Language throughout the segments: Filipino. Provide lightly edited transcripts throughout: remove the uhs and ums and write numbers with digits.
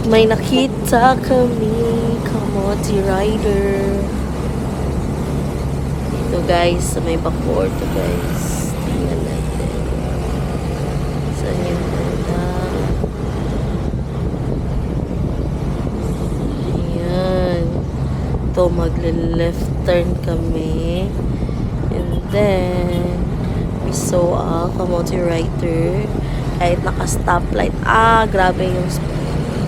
May nakita kami, kamote rider. Ito guys, sa may Bacoor to guys. Tingnan natin. Saan yung banda? Ayan. Ito, magle-left turn kami. And then, we saw a kamote rider. Kahit naka-stoplight. Grabe yung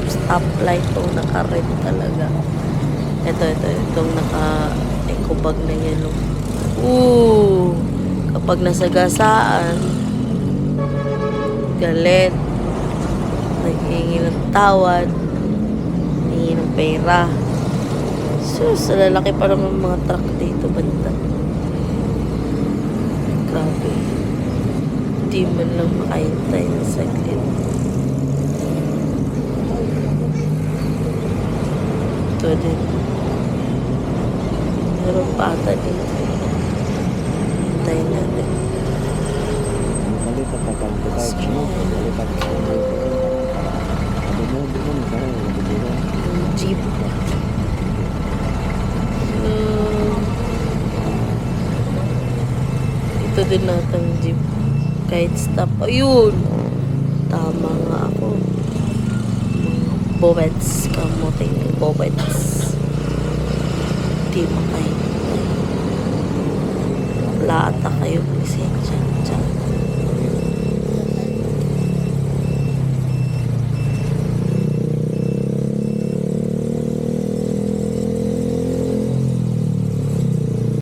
stoplight. Naka-red talaga. Itong naka-ekobag na yellow. Kapag nasagasaan, galit, naghihingi ng tawad, naghihingi ng pera. Sus, lalaki pa naman mga truck dito banda. Grabe. Hindi man lang makahintay ng saglit. Ito din. Meron pa ata dito. Hintayin natin. Jeep. Ito din natang jeep. Kahit stop. Ayun! Tama nga ako. Bobets. Kamuting bobets. Di makahintay. Wala ata kayo. Pasensya.